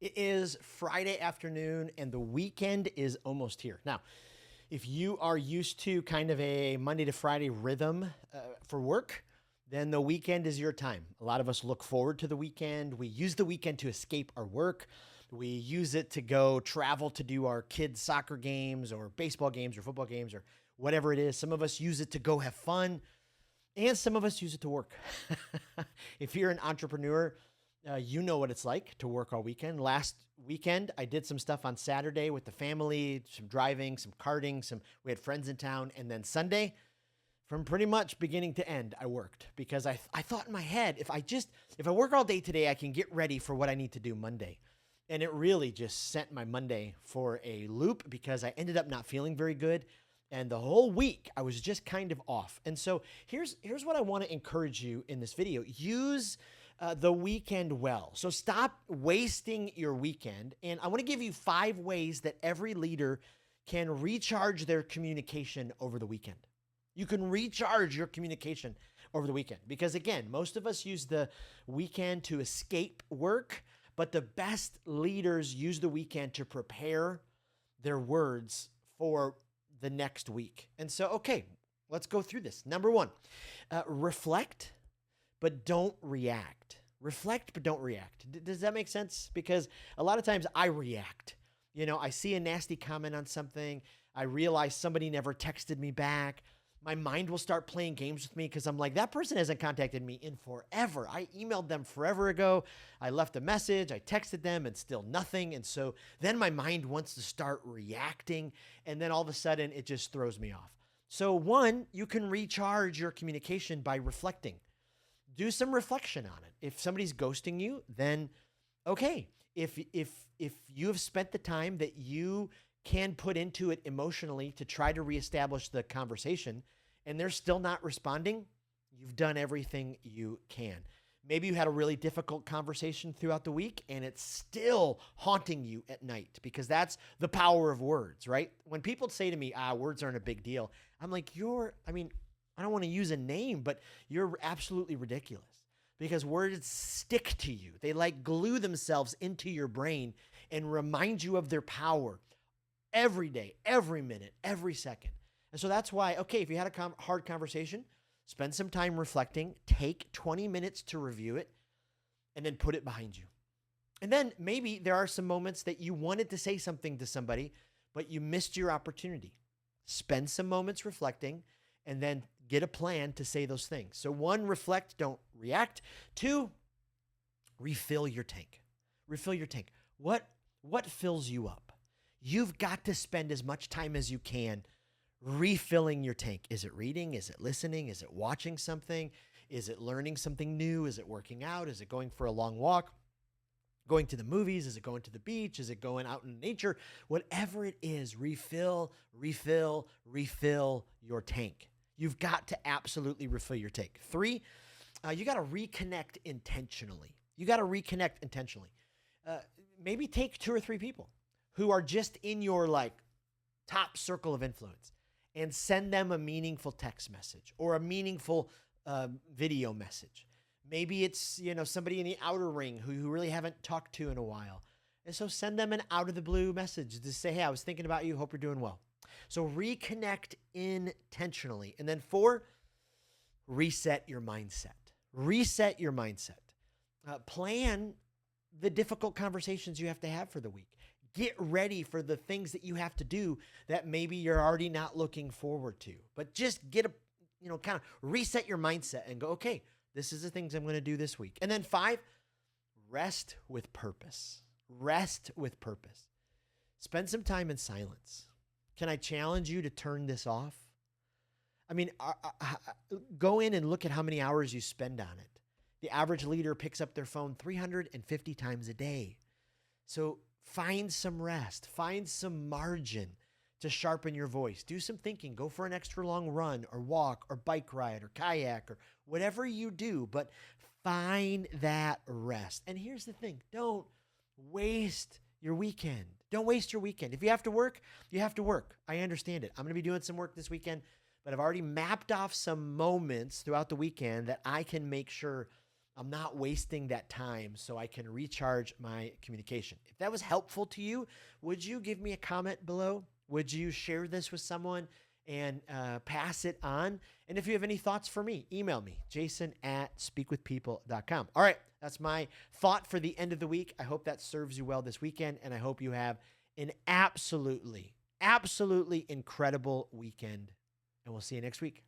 It is Friday afternoon and the weekend is almost here. Now, if you are used to kind of a Monday to Friday rhythm for work, then the weekend is your time. A lot of us look forward to the weekend. We use the weekend to escape our work. We use it to go travel to do our kids' soccer games or baseball games or football games or whatever it is. Some of us use it to go have fun, and some of us use it to work. If you're an entrepreneur, you know what it's like to work all weekend. Last weekend, I did some stuff on Saturday with the family, some driving, some karting, we had friends in town. And then Sunday, from pretty much beginning to end, I worked because I thought in my head, if I work all day today, I can get ready for what I need to do Monday. And it really just sent my Monday for a loop because I ended up not feeling very good. And the whole week, I was just kind of off. And so here's what I want to encourage you in this video. Use the weekend well. So stop wasting your weekend. And I want to give you 5 ways that every leader can recharge their communication over the weekend. You can recharge your communication over the weekend because, again, most of us use the weekend to escape work, but the best leaders use the weekend to prepare their words for the next week. And so, okay, let's go through this. Number 1, reflect, but don't react. Reflect, but don't react. Does that make sense? Because a lot of times I react. I see a nasty comment on something. I realize somebody never texted me back. My mind will start playing games with me because I'm like, that person hasn't contacted me in forever. I emailed them forever ago. I left a message. I texted them and still nothing. And so then my mind wants to start reacting. And then all of a sudden it just throws me off. So 1, you can recharge your communication by reflecting. Do some reflection on it. If somebody's ghosting you, then okay. If you have spent the time that you can put into it emotionally to try to reestablish the conversation and they're still not responding, you've done everything you can. Maybe you had a really difficult conversation throughout the week and it's still haunting you at night because that's the power of words, right? When people say to me, words aren't a big deal, I'm like, I don't want to use a name, but you're absolutely ridiculous because words stick to you. They like glue themselves into your brain and remind you of their power every day, every minute, every second. And so that's why, okay, if you had a hard conversation, spend some time reflecting, take 20 minutes to review it, and then put it behind you. And then maybe there are some moments that you wanted to say something to somebody, but you missed your opportunity. Spend some moments reflecting, and then get a plan to say those things. So 1, reflect, don't react. 2, refill your tank. Refill your tank. What fills you up? You've got to spend as much time as you can refilling your tank. Is it reading? Is it listening? Is it watching something? Is it learning something new? Is it working out? Is it going for a long walk? Going to the movies? Is it going to the beach? Is it going out in nature? Whatever it is, refill your tank. You've got to absolutely refill your tank. 3, you got to reconnect intentionally. Maybe take 2 or 3 people who are just in your top circle of influence and send them a meaningful text message or a meaningful video message. Maybe it's, somebody in the outer ring who you really haven't talked to in a while. And so send them an out of the blue message to say, hey, I was thinking about you. Hope you're doing well. So reconnect intentionally. And then 4, reset your mindset. Plan the difficult conversations you have to have for the week. Get ready for the things that you have to do that maybe you're already not looking forward to. But just kind of reset your mindset and go, okay, this is the things I'm going to do this week. And then 5, rest with purpose. Spend some time in silence. Can I challenge you to turn this off? Go in and look at how many hours you spend on it. The average leader picks up their phone 350 times a day. So find some rest, find some margin to sharpen your voice. Do some thinking, go for an extra long run or walk or bike ride or kayak or whatever you do, but find that rest. And here's the thing, don't waste your weekend. If you have to work, you have to work. I understand it. I'm going to be doing some work this weekend, but I've already mapped off some moments throughout the weekend that I can make sure I'm not wasting that time so I can recharge my communication. If that was helpful to you, would you give me a comment below? Would you share this with someone and pass it on? And if you have any thoughts for me, email me, jason@speakwithpeople.com. All right, that's my thought for the end of the week. I hope that serves you well this weekend, and I hope you have an absolutely incredible weekend. And we'll see you next week.